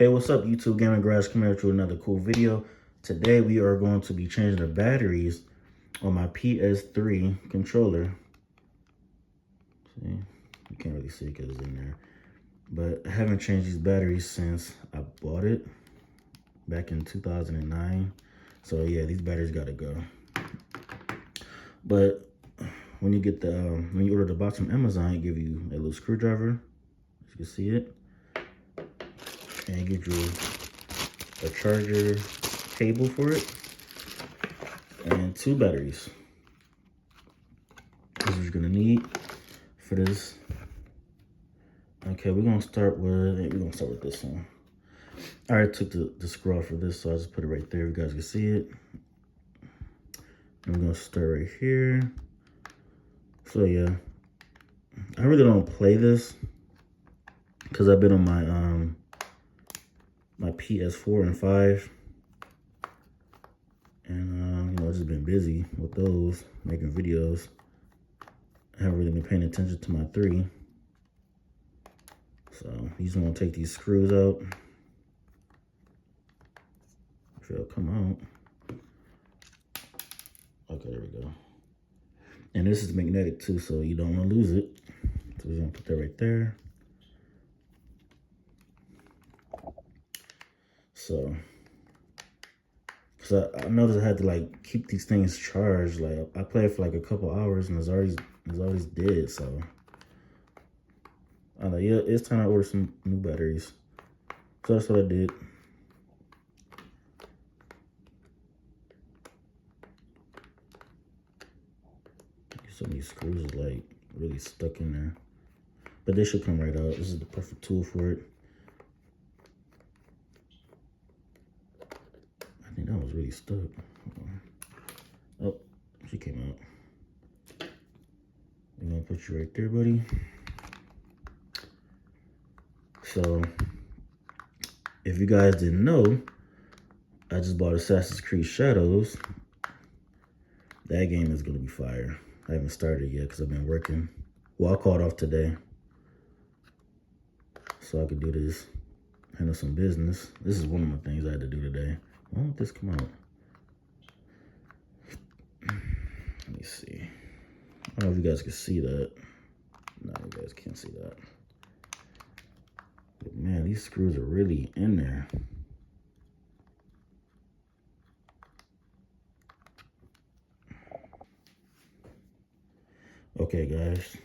Hey, what's up, YouTube? Gaming&Garage coming at you with another cool video. Today we are going to be changing the batteries on my PS3 controller. See, you can't really see because it's in there. But I haven't changed these batteries since I bought it back in 2009. So yeah, these batteries gotta go. But when you get when you order the box from Amazon, it give you a little screwdriver, as you can see it, and it gives you a charger cable for it, and 2 batteries. This is what you're gonna need for this. Okay, we're gonna start with this one. I already took the screw off for this, so I just put it right there. You guys can see it. And we're gonna start right here. So yeah, I really don't play this because I've been on my my PS4 and 5. And you know, I've just been busy with those, making videos. I haven't really been paying attention to my 3. So you just want to take these screws out. If they'll come out. Okay, there we go. And this is magnetic too, so you don't want to lose it. So we're gonna put that right there. So, cause I noticed I had to like keep these things charged. Like I played for like a couple hours and it's always dead. So I'm like, yeah, it's time to order some new batteries. So that's what I did. Some of these screws are like really stuck in there, but they should come right out. This is the perfect tool for it. I think that was really stuck. Oh, she came out. I'm gonna put you right there, buddy. So, if you guys didn't know, I just bought Assassin's Creed Shadows. That game is gonna be fire. I haven't started yet because I've been working. Well, I called off today so I could do this, handle some business. This is one of my things I had to do today. Why won't this come out? Let me see. I don't know if you guys can see that. No, you guys can't see that. But man, these screws are really in there. Okay, guys.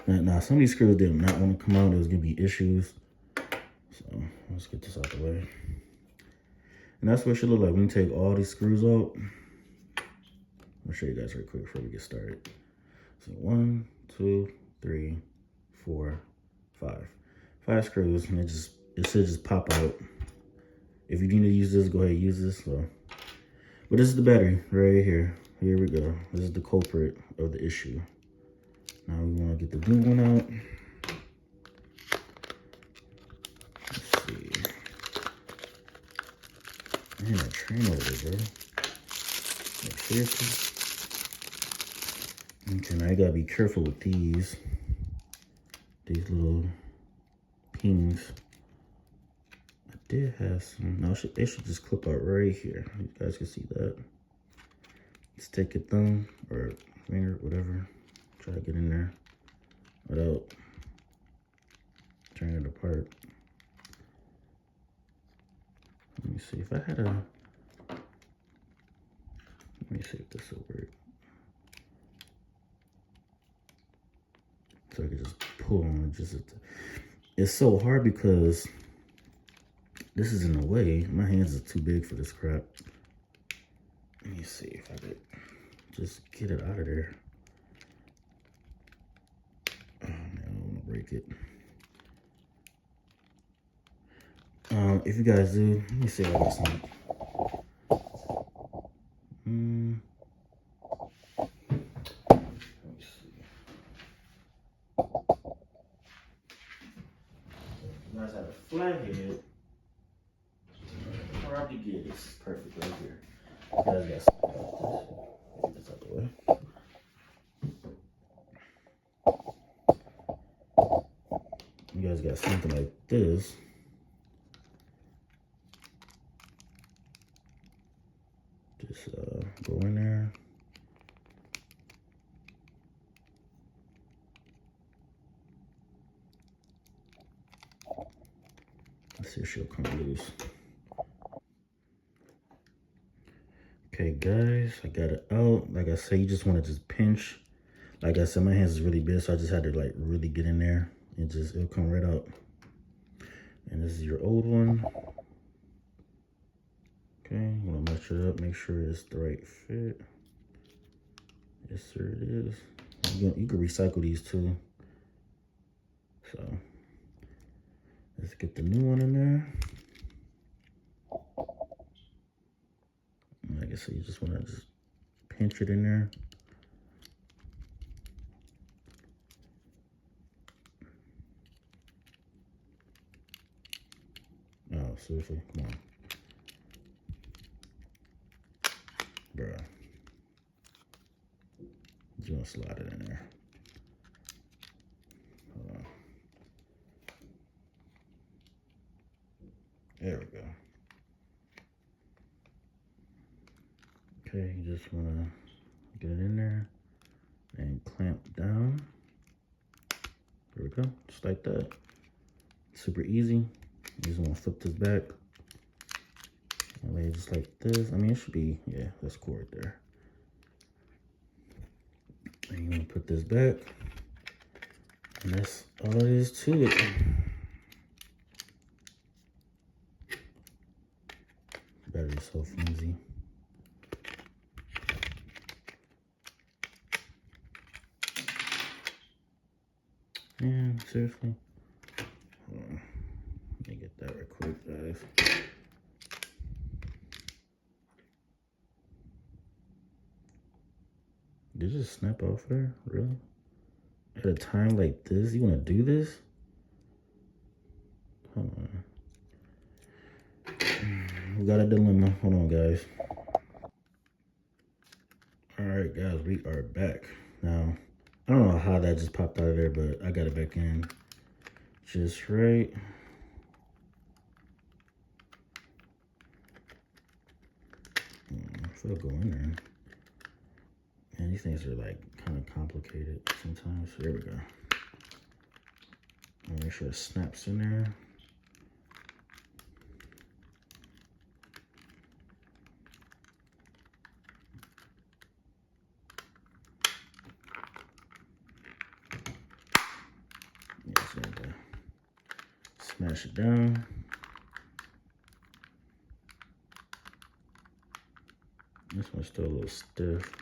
Now, some of these screws did not want to come out. There was going to be issues. So, let's get this out the way. And that's what it should look like when you take all these screws out. I'll show you guys real quick before we get started. So 1, 2, 3, 4, 5. 5 screws, and it should just pop out. If you need to use this, go ahead and use this. So, but this is the battery right here. Here we go. This is the culprit of the issue. Now we want to get the new one out. Let's see. Man, that train over there, bro. Like, seriously? Okay, now you gotta be careful with these little pins. I did have some. No, they should just clip out right here. You guys can see that. Just take your thumb or finger, whatever. Try to get in there without tearing it apart. Let me see if I had a. Let me see if this will work. So I can just pull on it. It's so hard because this is in the way. My hands are too big for this crap. Let me see if I could just get it out of there. Oh man, I don't want to break it. If you guys do, let me see if I got some. Let me see. If you guys have a flathead, probably get this perfect right here. You guys got something like this. Get this out the way. You guys got something like this. Just go in there. Let's see if she'll come loose. Okay, guys, I got it out. Like I said, you just want to just pinch. Like I said, my hands is really big, so I just had to like really get in there and just, it'll come right out. And this is your old one. Okay, I'm gonna match it up, make sure it's the right fit. Yes, sir, it is. You can recycle these too. So let's get the new one in there. Like I said, you just want to just pinch it in there. Oh, seriously, come on. Bruh. Just gonna slide it in there. Hold on. There we go. Okay, you just wanna get it in there and clamp down. There we go, just like that. Super easy. You just wanna flip this back. And lay it just like this. I mean, it should be, yeah, that's cool right there. And you want to put this back, and that's all it is to it. Battery's so flimsy. Man, seriously. Hold on. Let me get that real quick, guys. Did it just snap off there? Really? At a time like this, you want to do this? Hold on. We got a dilemma. Hold on, guys. All right, guys, we are back. Now, I don't know how that just popped out of there, but I got it back in just right. If it'll go in there. Man, these things are like kind of complicated sometimes. So there we go. I'll make sure it snaps in there. Yeah, just need to smash it down. This one's still a little stiff.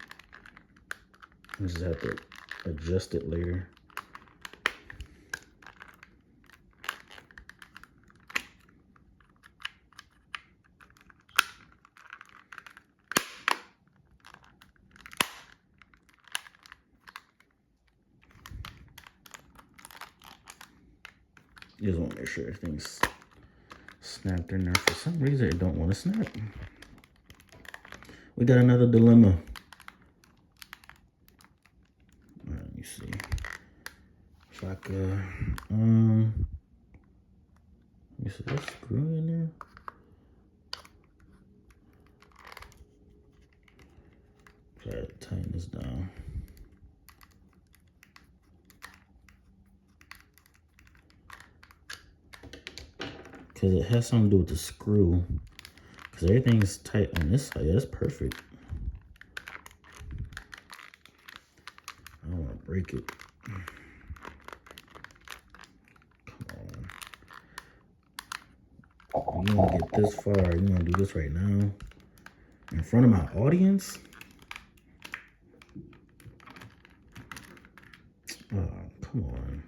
I just have to adjust it later. You just want to make sure everything's snapped in there. For some reason, it don't want to snap. We got another dilemma. All right, let me see. If I could, let me see, that screw in there. Try to tighten this down. Because it has something to do with the screw. Because everything's tight on this side. Yeah, that's perfect. I don't want to break it. Come on. You want to get this far. You want to do this right now. In front of my audience? Oh, come on.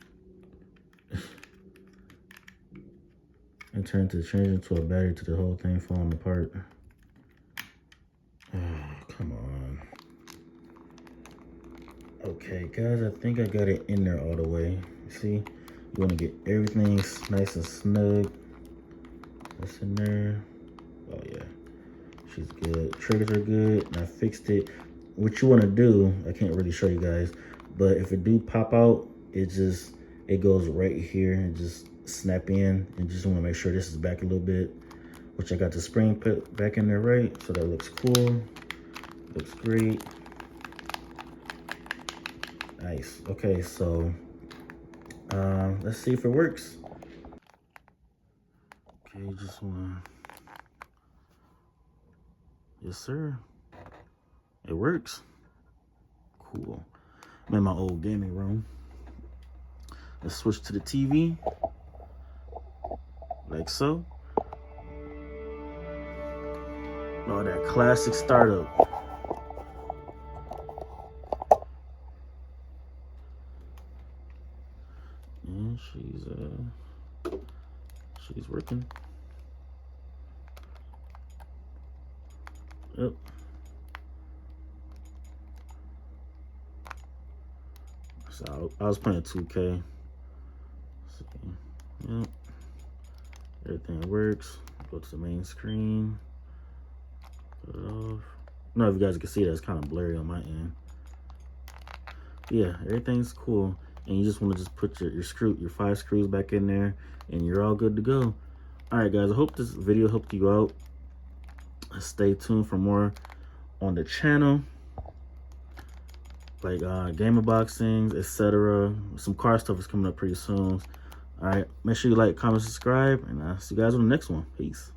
And turn to change into a battery to the whole thing falling apart. Oh, come on. Okay, guys, I think I got it in there all the way. See, you want to get everything nice and snug. What's in there? Oh yeah, she's good. Triggers are good, and I fixed it. What you want to do, I can't really show you guys, but if it do pop out, it goes right here and just snap in. And just want to make sure this is back a little bit, which I got the spring put back in there right, so that looks cool. Looks great. Nice. Okay, so let's see if it works. Okay, just wanna. Yes, sir. It works. Cool. I'm in my old gaming room. Let's switch to the TV. Like so. Oh, that classic startup. And she's working. Yep. So I was playing 2K. So, yep. Everything works. Go to the main screen. Put it off. I don't know if you guys can see that, it's kind of blurry on my end. But yeah, everything's cool. And you just want to just put your 5 screws back in there and you're all good to go. Alright guys, I hope this video helped you out. Stay tuned for more on the channel. Like game unboxings, etc. Some car stuff is coming up pretty soon. Alright, make sure you like, comment, subscribe, and I'll see you guys on the next one. Peace.